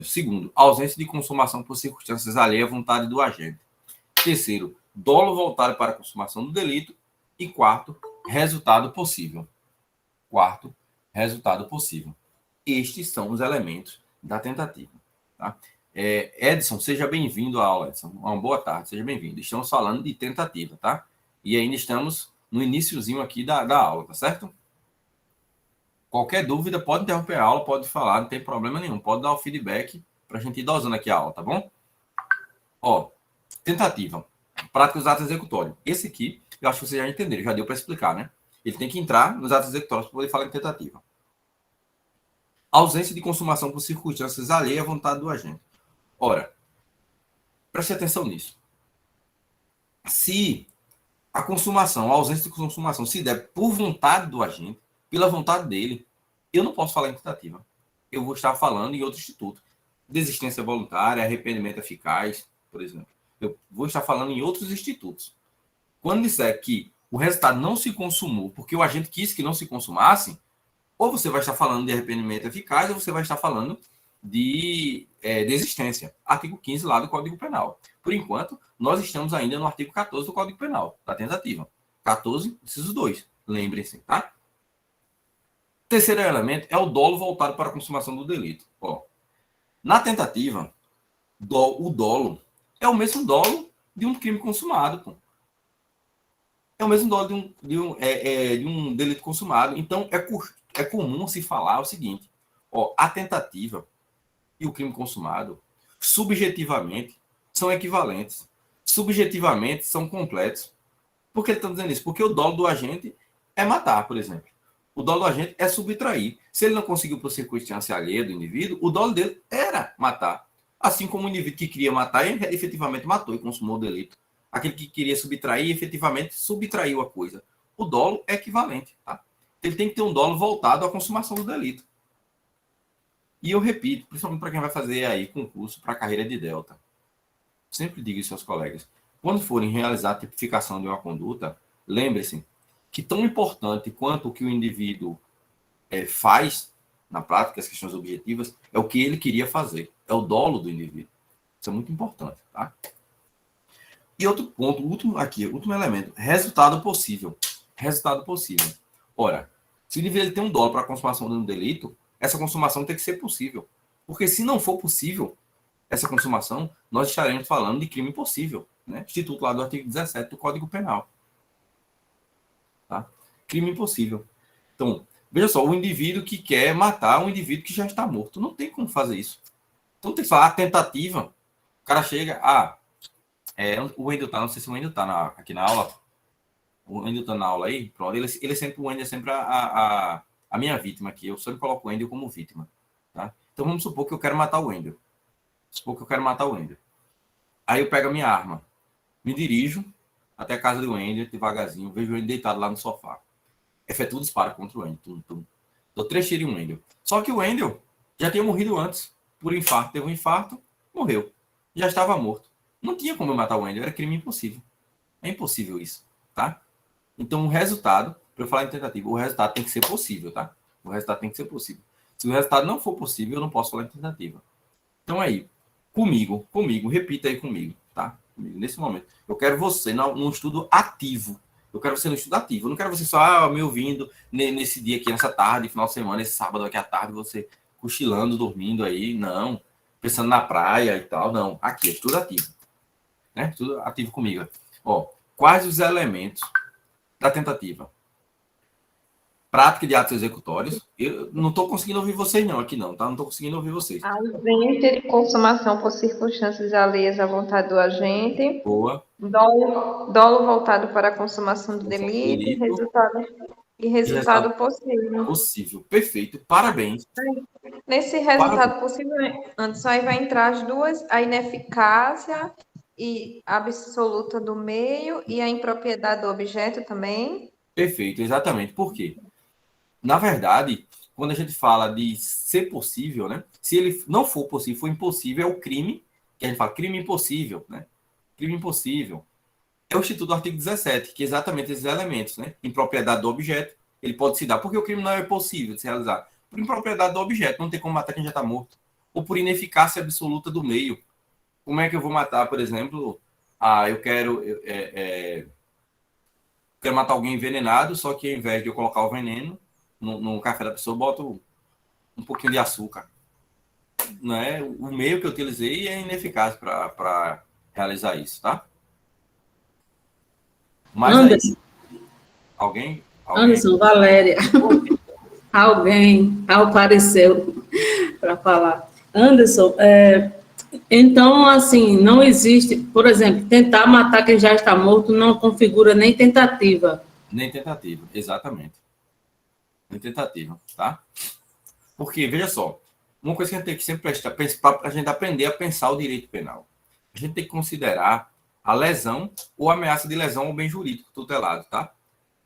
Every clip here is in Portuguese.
Segundo, ausência de consumação por circunstâncias alheias à vontade do agente. Terceiro, dolo voltado para a consumação do delito. E quarto, resultado possível. Quarto, resultado possível. Estes são os elementos da tentativa. Tá? Edson, seja bem-vindo à aula, Edson. Uma boa tarde, seja bem-vindo. Estamos falando de tentativa, tá? E ainda estamos no iniciozinho aqui da aula, tá certo? Qualquer dúvida, pode interromper a aula, pode falar, não tem problema nenhum. Pode dar o feedback para a gente ir dosando aqui a aula, tá bom? Ó, tentativa. Prática dos atos executórios. Esse aqui, eu acho que vocês já entenderam, já deu para explicar, né? Ele tem que entrar nos atos executórios para poder falar em tentativa. Ausência de consumação por circunstâncias alheias à vontade do agente. Ora, preste atenção nisso. Se a consumação, a ausência de consumação se der por vontade do agente, pela vontade dele, eu não posso falar em tentativa. Eu vou estar falando em outro instituto. Desistência voluntária, arrependimento eficaz, por exemplo. Eu vou estar falando em outros institutos. Quando disser que o resultado não se consumou porque o agente quis que não se consumasse, ou você vai estar falando de arrependimento eficaz, ou você vai estar falando de desistência. Artigo 15 lá do Código Penal. Por enquanto, nós estamos ainda no artigo 14 do Código Penal, da tentativa. 14, inciso 2. Lembrem-se, tá? Terceiro elemento é o dolo voltado para a consumação do delito. Ó, na tentativa, o dolo é o mesmo dolo de um crime consumado. Pô. É o mesmo dolo de um delito consumado. Então, é comum se falar o seguinte. Ó, a tentativa e o crime consumado, subjetivamente, são equivalentes. Subjetivamente, são completos. Por que estamos dizendo isso? Porque o dolo do agente é matar, por exemplo. O dolo do agente é subtrair. Se ele não conseguiu por circunstância alheia do indivíduo, o dolo dele era matar. Assim como o indivíduo que queria matar, ele efetivamente matou e consumou o delito. Aquele que queria subtrair, efetivamente subtraiu a coisa. O dolo é equivalente. Tá? Ele tem que ter um dolo voltado à consumação do delito. E eu repito, principalmente para quem vai fazer aí concurso para a carreira de Delta. Sempre digo isso aos colegas. Quando forem realizar a tipificação de uma conduta, lembre-se que tão importante quanto o que o indivíduo faz na prática, as questões objetivas, é o que ele queria fazer. É o dolo do indivíduo. Isso é muito importante, tá? E outro ponto, último elemento, resultado possível. Resultado possível. Ora, se o indivíduo tem um dolo para a consumação de um delito, essa consumação tem que ser possível. Porque se não for possível essa consumação, nós estaremos falando de crime impossível, né? Instituto lá do artigo 17 do Código Penal. Tá? Crime impossível. Então, veja só, o indivíduo que quer matar um indivíduo que já está morto. Não tem como fazer isso. Então tem que falar tentativa. O cara chega, o Wendel tá, não sei se o Wendel tá aqui na aula. O Wendel tá na aula aí, pronto. O Wendel é sempre a minha vítima aqui. Eu sempre coloco o Wendel como vítima. Tá? Então vamos supor que eu quero matar o Wendel. Aí eu pego a minha arma, me dirijo até a casa do Wendel, devagarzinho, vejo ele deitado lá no sofá. Efetuo o disparo contra o Wendel. Dou 3 tiros em Wendel. Só que o Wendel já tinha morrido antes, por infarto. Teve um infarto, morreu. Já estava morto. Não tinha como eu matar o Wendel, era crime impossível. É impossível isso, tá? Então o resultado, para eu falar em tentativa, o resultado tem que ser possível, tá? O resultado tem que ser possível. Se o resultado não for possível, eu não posso falar em tentativa. Então aí, comigo, repita aí comigo, tá? Nesse momento. Eu quero você num estudo ativo. Eu quero você no estudo ativo. Eu não quero você só me ouvindo nesse dia aqui, nessa tarde, final de semana, esse sábado aqui à tarde, você cochilando, dormindo aí. Não. Pensando na praia e tal. Não. Aqui, estudo ativo. Né? Estudo ativo comigo. Ó, quais os elementos da tentativa? Prática de atos executórios. Eu não estou conseguindo ouvir vocês não, aqui não, tá? Não estou conseguindo ouvir vocês. Ausência de consumação por circunstâncias alheias à vontade do agente. Boa. Dolo voltado para a consumação do delito e resultado possível. Possível. Perfeito. Parabéns. Nesse resultado possível, antes aí vai entrar as duas, a ineficácia e absoluta do meio e a impropriedade do objeto também. Perfeito, exatamente. Por quê? Na verdade, quando a gente fala de ser possível, né? Se ele não for possível, for impossível, é o crime, que a gente fala crime impossível, né? Crime impossível. É o Instituto do artigo 17, que é exatamente esses elementos, né? Impropriedade do objeto, ele pode se dar, porque o crime não é possível de se realizar. Por impropriedade do objeto, não tem como matar quem já está morto. ou por ineficácia absoluta do meio. Como é que eu vou matar, por exemplo, eu quero matar alguém envenenado, só que ao invés de eu colocar o veneno no café da pessoa, eu boto um pouquinho de açúcar. Né? O meio que eu utilizei é ineficaz para realizar isso, tá? Mas aí, Anderson, alguém? Anderson, Valéria, alguém apareceu para falar. Anderson, então, assim, não existe, por exemplo, tentar matar quem já está morto não configura nem tentativa. Nem tentativa, exatamente. Nem tentativa, tá? Porque, veja só, uma coisa que a gente tem que sempre prestar, para a gente aprender a pensar o direito penal. A gente tem que considerar a lesão ou ameaça de lesão ao bem jurídico tutelado, tá?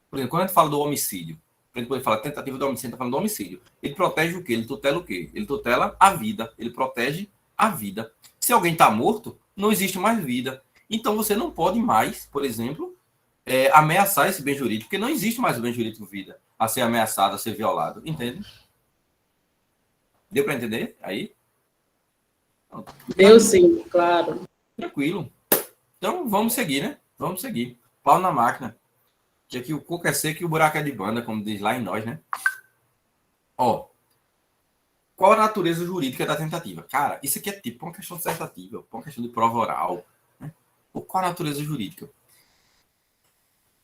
Por exemplo, quando a gente fala do homicídio, a gente pode falar tentativa de homicídio, está falando do homicídio. Ele protege o quê? Ele tutela o quê? Ele tutela a vida. Ele protege a vida. Se alguém está morto, não existe mais vida. Então você não pode mais, por exemplo, ameaçar esse bem jurídico, porque não existe mais o bem jurídico vida a ser ameaçado, a ser violado. Entende? Deu para entender? Aí? Deu sim, claro. Tranquilo. Então vamos seguir, né? Vamos seguir. Pau na máquina. Que aqui o coco é seco e o buraco é de banda, como diz lá em nós, né? Ó, qual a natureza jurídica da tentativa? Cara, isso aqui é tipo uma questão dissertativa, uma questão de prova oral. Né? Qual a natureza jurídica?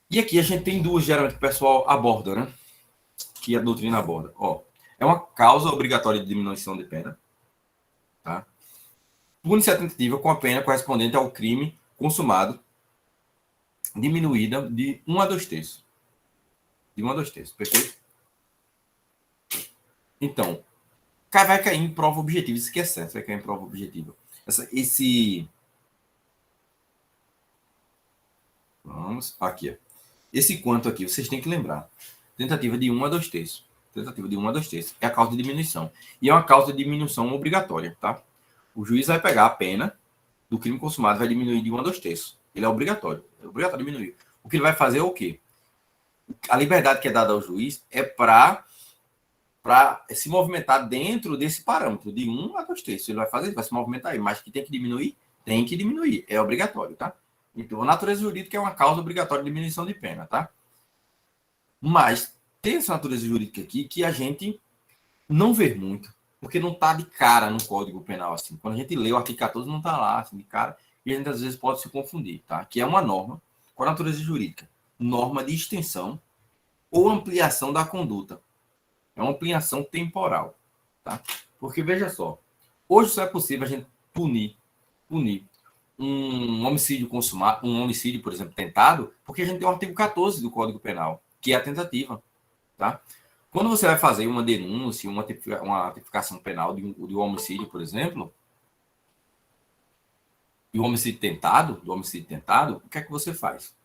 E aqui a gente tem duas, geralmente, que o pessoal aborda, né? Que a doutrina aborda. Ó, é uma causa obrigatória de diminuição de pena. Tá? Pune-se a tentativa com a pena correspondente ao crime consumado, diminuída de 1 a 2 terços. De 1 a 2 terços, perfeito? Então, vai cair em prova objetiva. Isso aqui é certo, vai cair em prova objetiva. Vamos, aqui. Esse quanto aqui, vocês têm que lembrar. Tentativa de 1 a 2 terços. Tentativa de 1 a 2 terços. É a causa de diminuição. E é uma causa de diminuição obrigatória, tá? O juiz vai pegar a pena do crime consumado, vai diminuir de 1 a 2 terços. Ele é obrigatório. É obrigatório diminuir. O que ele vai fazer é o quê? A liberdade que é dada ao juiz é para se movimentar dentro desse parâmetro, de 1 a 2 terços. Ele vai se movimentar aí, mas que tem que diminuir? Tem que diminuir. É obrigatório, tá? Então, a natureza jurídica é uma causa obrigatória de diminuição de pena, tá? Mas tem essa natureza jurídica aqui que a gente não vê muito, porque não está de cara no Código Penal, assim. Quando a gente lê o artigo 14, não está lá, assim, de cara, e a gente às vezes pode se confundir, tá? Que é uma norma. Qual a natureza jurídica? Norma de extensão ou ampliação da conduta. É uma ampliação temporal, tá? Porque, veja só, hoje só é possível a gente punir um homicídio consumado, um homicídio, por exemplo, tentado, porque a gente tem o artigo 14 do Código Penal, que é a tentativa, tá? Quando você vai fazer uma denúncia, uma tipificação penal de um homicídio, por exemplo, e o homicídio tentado, o que é que você faz?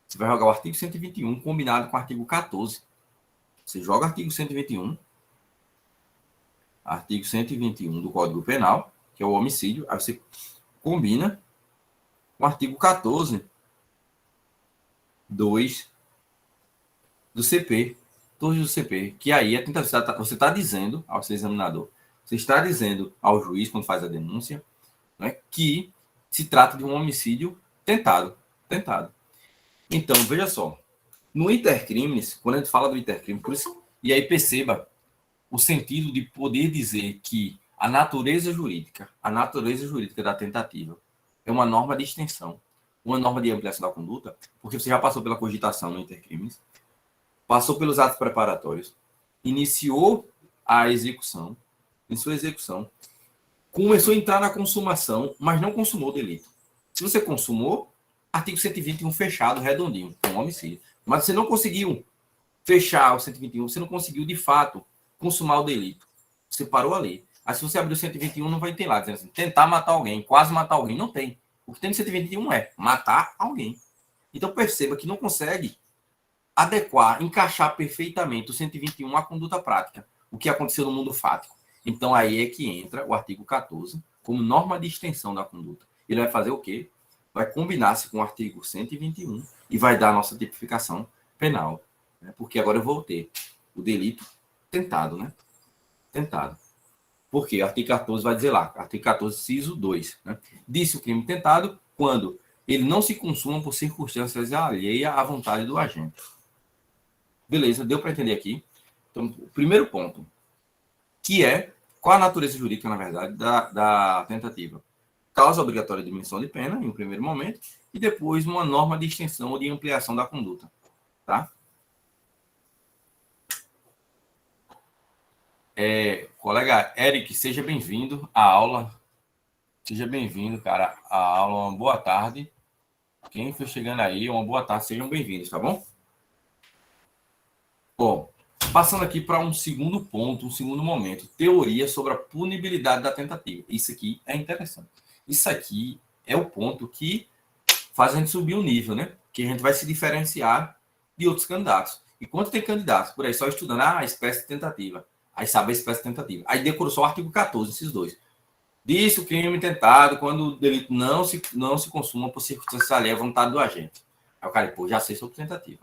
Você vai jogar o artigo 121 combinado com o artigo 14. Você joga o artigo 121 do Código Penal, que é o homicídio, aí você combina com o artigo 14, 2 do CP, 2 do CP, que aí você está dizendo ao seu examinador, você está dizendo ao juiz, quando faz a denúncia, né, que se trata de um homicídio tentado. Então, veja só, no intercrimes, quando a gente fala do intercrime, por isso, e aí perceba o sentido de poder dizer que a natureza jurídica da tentativa é uma norma de extensão, uma norma de ampliação da conduta, porque você já passou pela cogitação no intercrimes, passou pelos atos preparatórios, iniciou a execução, começou a entrar na consumação, mas não consumou o delito. Se você consumou, artigo 121 fechado, redondinho, um homicídio. Mas você não conseguiu fechar o 121, você não conseguiu, de fato, consumar o delito. Você parou ali. Aí, se você abrir o 121, não vai ter lá, dizendo assim, tentar matar alguém, quase matar alguém. Não tem. O que tem no 121 é matar alguém. Então, perceba que não consegue adequar, encaixar perfeitamente o 121 à conduta prática, o que aconteceu no mundo fático. Então, aí é que entra o artigo 14 como norma de extensão da conduta. Ele vai fazer o quê? Vai combinar-se com o artigo 121 e vai dar a nossa tipificação penal. Né? Porque agora eu vou ter o delito tentado, né? Tentado. Por quê? Artigo 14 vai dizer lá, artigo 14, inciso 2, né? Disse o crime tentado quando ele não se consuma por circunstâncias alheias à vontade do agente. Beleza, deu para entender aqui? Então, o primeiro ponto, que é qual a natureza jurídica, na verdade, da tentativa? Causa obrigatória de diminuição de pena, em um primeiro momento, e depois uma norma de extensão ou de ampliação da conduta. Tá? Colega Eric, seja bem-vindo à aula. Seja bem-vindo, cara, à aula. Uma boa tarde. Quem foi chegando aí, uma boa tarde. Sejam bem-vindos, tá bom? Bom, passando aqui para um segundo ponto, um segundo momento. Teoria sobre a punibilidade da tentativa. Isso aqui é interessante. Isso aqui é o ponto que faz a gente subir o nível, né? Que a gente vai se diferenciar de outros candidatos. E quando tem candidatos por aí só estudando a espécie de tentativa, aí sabe a espécie de tentativa. Aí decorou só o artigo 14, esses dois. Disse o crime tentado quando o delito não se consuma por circunstâncias alheias à vontade do agente. Aí o cara, pô, já sei sobre tentativa.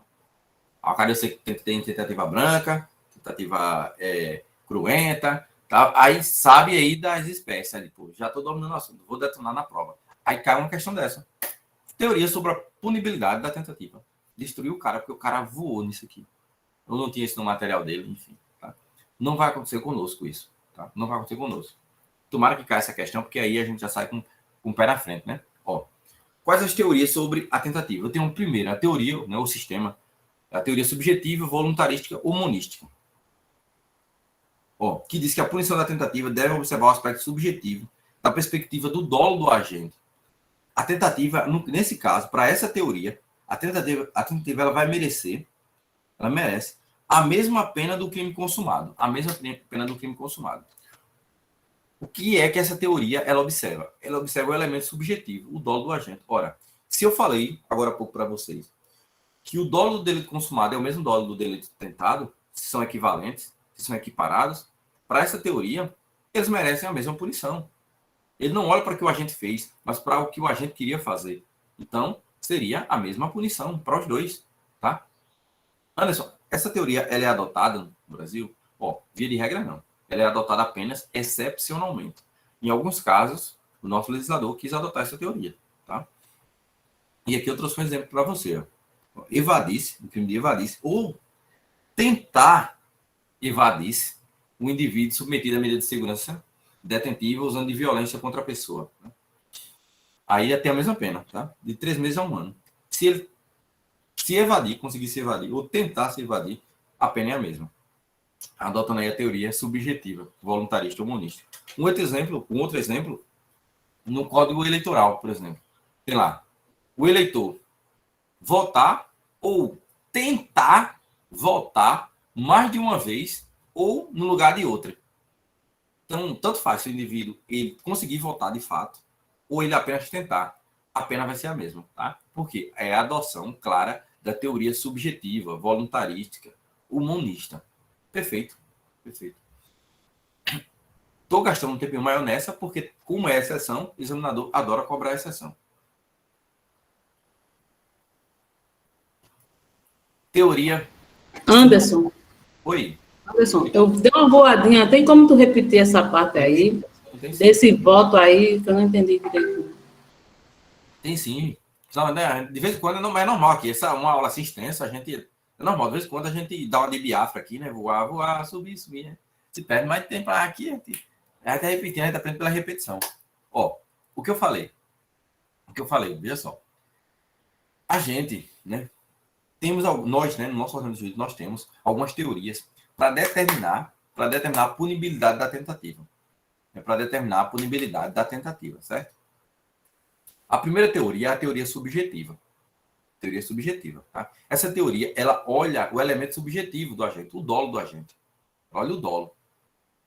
Aí o cara, eu sei que tem tentativa branca, tentativa cruenta, tá? Aí sabe aí das espécies. Aí, pô, já estou dominando o assunto, vou detonar na prova. Aí cai uma questão dessa. Teoria sobre a punibilidade da tentativa. Destruiu o cara porque o cara voou nisso aqui. Eu não tinha isso no material dele, enfim. Tá? Não vai acontecer conosco isso. Tá? Não vai acontecer conosco. Tomara que caia essa questão, porque aí a gente já sai com o pé na frente, né? Ó, quais as teorias sobre a tentativa? Eu tenho uma primeira, a teoria, né, o sistema, a teoria subjetiva, voluntarística ou monística. Ó, que diz que a punição da tentativa deve observar o aspecto subjetivo da perspectiva do dolo do agente. A tentativa, nesse caso, para essa teoria, a tentativa ela merece a mesma pena do crime consumado. A mesma pena do crime consumado. O que é que essa teoria ela observa? Ela observa o elemento subjetivo, o dolo do agente. Ora, se eu falei agora há pouco para vocês que o dolo do delito consumado é o mesmo dolo do delito tentado, se são equivalentes, se são equiparados, para essa teoria, eles merecem a mesma punição. Ele não olha para o que o agente fez, mas para o que o agente queria fazer. Então, seria a mesma punição para os dois, tá? Anderson, essa teoria ela é adotada no Brasil? Ó, via de regra não. Ela é adotada apenas excepcionalmente. Em alguns casos, o nosso legislador quis adotar essa teoria, tá? E aqui eu trouxe um exemplo para você. Ó. Evadisse, no crime de evadisse, ou tentar evadisse o indivíduo submetido à medida de segurança detentiva usando de violência contra a pessoa. Né? Aí até a mesma pena, tá? De 3 meses a 1 ano. Se ele se evadir, conseguir se evadir, ou tentar se evadir, a pena é a mesma. Adotando aí a teoria subjetiva, voluntarista ou monística. Um outro exemplo, no Código Eleitoral, por exemplo. Tem lá, o eleitor votar ou tentar votar mais de uma vez ou no lugar de outra. Então, tanto faz se o indivíduo ele conseguir votar de fato ou ele apenas tentar. A pena vai ser a mesma, tá? Porque é a adoção clara da teoria subjetiva, voluntarística, humanista. Perfeito, perfeito. Estou gastando um tempinho maior nessa porque, como é exceção, o examinador adora cobrar a exceção. Teoria... Anderson. Oi. Anderson, eu dei uma voadinha. Tem como tu repetir essa parte aí? Desse voto aí, que eu não entendi direito. Tem sim. De vez em quando é normal aqui. Essa é uma aula assim extensa, a gente... É normal, de vez em quando a gente dá uma de Biafra aqui, né? Voar, subir, né? Se perde mais tempo aqui, a gente até repetindo, a gente aprende pela repetição. Ó, o que eu falei, veja só. A gente, né? Nós, né? No nosso ordenamento jurídico, nós temos algumas teorias para determinar a punibilidade da tentativa. Para determinar a punibilidade da tentativa, certo? A primeira teoria é a teoria subjetiva. Teoria subjetiva, tá? Essa teoria, ela olha o elemento subjetivo do agente, o dolo do agente. Olha o dolo.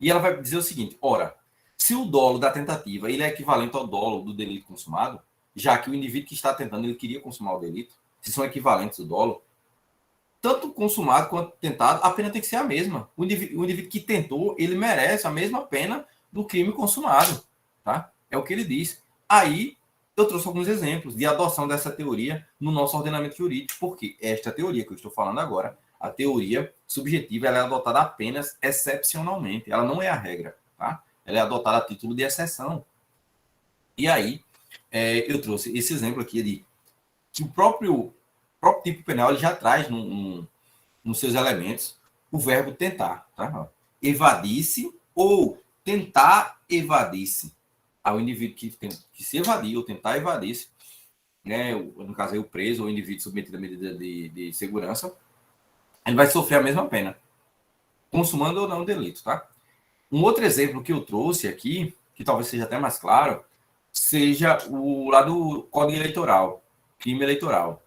E ela vai dizer o seguinte, ora, se o dolo da tentativa ele é equivalente ao dolo do delito consumado, já que o indivíduo que está tentando, ele queria consumar o delito, se são equivalentes o dolo, tanto consumado quanto tentado, a pena tem que ser a mesma. O indivíduo que tentou, ele merece a mesma pena do crime consumado, tá? É o que ele diz. Aí, eu trouxe alguns exemplos de adoção dessa teoria no nosso ordenamento jurídico, porque esta teoria que eu estou falando agora, a teoria subjetiva, ela é adotada apenas excepcionalmente, ela não é a regra, tá? ela é adotada a título de exceção. E aí, eu trouxe esse exemplo aqui de que o próprio tipo penal ele já traz nos seus elementos o verbo tentar. Tá? Evadir-se ou tentar evadir-se. Ao indivíduo que se evadir ou tentar evadir-se, né, no caso aí o preso ou o indivíduo submetido à medida de segurança, ele vai sofrer a mesma pena, consumando ou não o delito. Tá? Um outro exemplo que eu trouxe aqui, que talvez seja até mais claro, seja o lá do Código Eleitoral, crime eleitoral.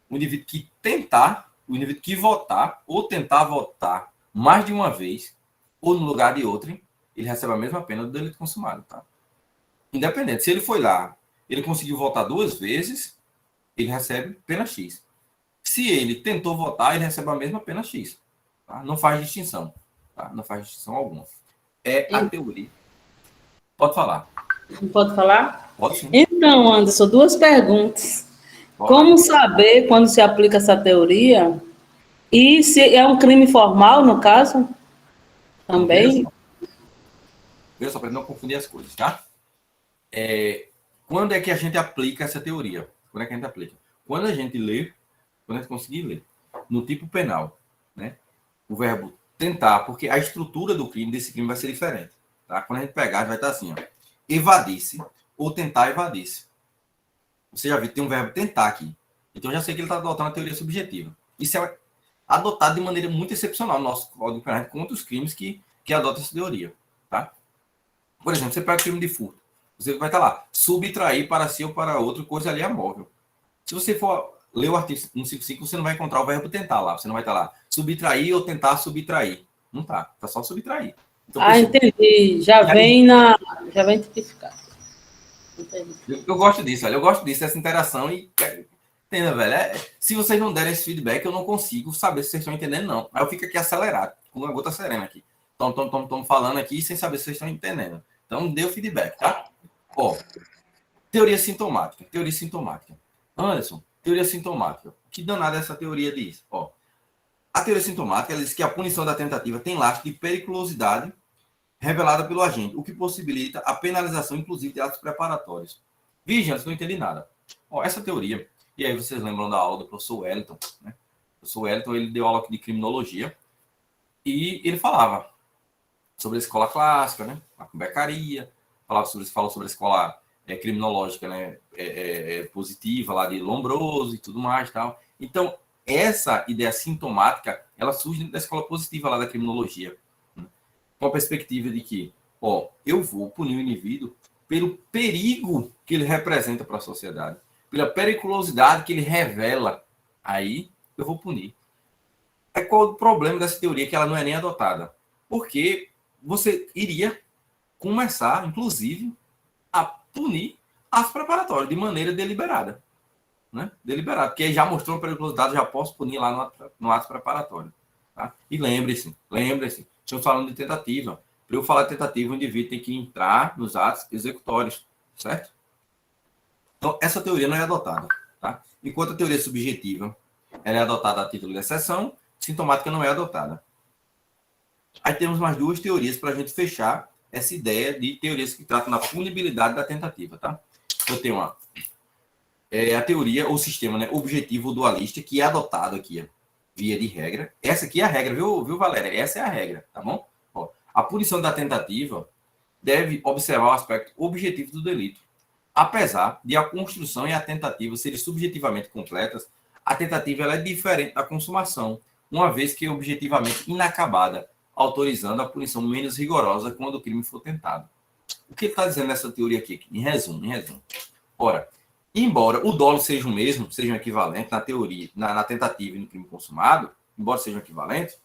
O indivíduo que votar ou tentar votar mais de uma vez ou no lugar de outrem, ele recebe a mesma pena do delito consumado. Tá? Independente, se ele foi lá, ele conseguiu votar 2 vezes, ele recebe pena X. Se ele tentou votar, ele recebe a mesma pena X. Tá? Não faz distinção. Tá? Não faz distinção alguma. É a teoria. Pode falar. Pode falar? Pode sim. Então, Anderson, 2 perguntas. Pode. Como saber quando se aplica essa teoria? E se é um crime formal, no caso? Também? Veja só, para não confundir as coisas, tá? Quando é que a gente aplica essa teoria? Quando é que a gente aplica? Quando a gente lê, quando a gente conseguir ler, no tipo penal, né? O verbo tentar, porque a estrutura do crime, desse crime vai ser diferente. Tá? Quando a gente pegar, vai estar assim, ó, evadir-se ou tentar evadir-se. Você já viu que tem um verbo tentar aqui. Então, eu já sei que ele está adotando a teoria subjetiva. Isso é adotado de maneira muito excepcional no nosso Código Penal contra os crimes que adotam essa teoria. Tá? Por exemplo, você pega o crime de furto. Você vai estar lá, subtrair para si ou para outro, coisa ali é móvel. Se você for ler o artigo 155, você não vai encontrar o verbo tentar lá. Você não vai estar lá, subtrair ou tentar subtrair. Não tá. Tá só subtrair. Então, entendi. Já vem tipificado. Eu gosto disso, olha. Eu gosto disso, essa interação e... Entenda, velho. Se vocês não derem esse feedback, eu não consigo saber se vocês estão entendendo, não. Aí eu fico aqui acelerado, com uma gota serena aqui. Tom falando aqui sem saber se vocês estão entendendo. Então, dê o feedback, tá? Ó, teoria sintomática. Anderson, teoria sintomática. Que danada essa teoria diz? Ó, a teoria sintomática ela diz que a punição da tentativa tem lastro de periculosidade revelada pelo agente, o que possibilita a penalização, inclusive, de atos preparatórios. Vigilantes, não entendi nada. Ó, essa teoria, e aí vocês lembram da aula do professor Wellington, né? O professor Wellington, ele deu aula aqui de criminologia, e ele falava sobre a escola clássica, né? A becaria, falou sobre a escola criminológica, né? Positiva, lá de Lombroso e tudo mais, tal. Então, essa ideia sintomática, ela surge dentro da escola positiva lá da criminologia, né? Com a perspectiva de que, ó, eu vou punir o indivíduo pelo perigo que ele representa para a sociedade, pela periculosidade que ele revela, aí eu vou punir. Qual o problema dessa teoria que ela não é nem adotada? Porque você iria começar, inclusive, a punir atos preparatórios de maneira deliberada. Né? Deliberada, porque já mostrou uma periculosidade, já posso punir lá no ato preparatório. Tá? E lembre-se, estamos falando de tentativa. Para eu falar de tentativa, o indivíduo tem que entrar nos atos executórios, certo? Então, essa teoria não é adotada. Tá? Enquanto a teoria subjetiva ela é adotada a título de exceção, sintomática não é adotada. Aí temos mais 2 teorias para a gente fechar essa ideia de teorias que tratam da punibilidade da tentativa. Tá? Eu tenho a teoria ou sistema, né, objetivo dualista, que é adotado aqui, via de regra. Essa aqui é a regra, viu, Valéria? Essa é a regra, tá bom? Ó, a punição da tentativa deve observar o aspecto objetivo do delito. Apesar de a construção e a tentativa serem subjetivamente completas, a tentativa ela é diferente da consumação, uma vez que é objetivamente inacabada, autorizando a punição menos rigorosa quando o crime for tentado. O que ele está dizendo nessa teoria aqui? Em resumo. Ora, embora o dolo seja o mesmo, sejam equivalentes na teoria, na tentativa e no crime consumado, embora sejam equivalentes,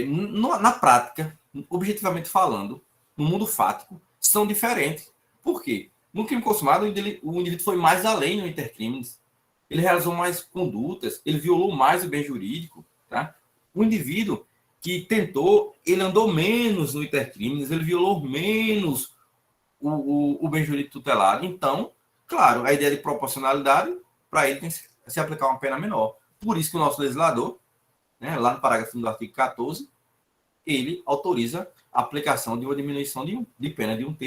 na prática, objetivamente falando, no mundo fático, são diferentes. Por quê? No crime consumado, o indivíduo foi mais além no intercrimes. Ele realizou mais condutas, ele violou mais o bem jurídico. Tá? O indivíduo que tentou, ele andou menos no intercrimes, ele violou menos o bem jurídico tutelado. Então, claro, a ideia de proporcionalidade, para ele tem que se aplicar uma pena menor. Por isso que o nosso legislador, né, lá no parágrafo do artigo 14, ele autoriza a aplicação de uma diminuição de pena de 1/3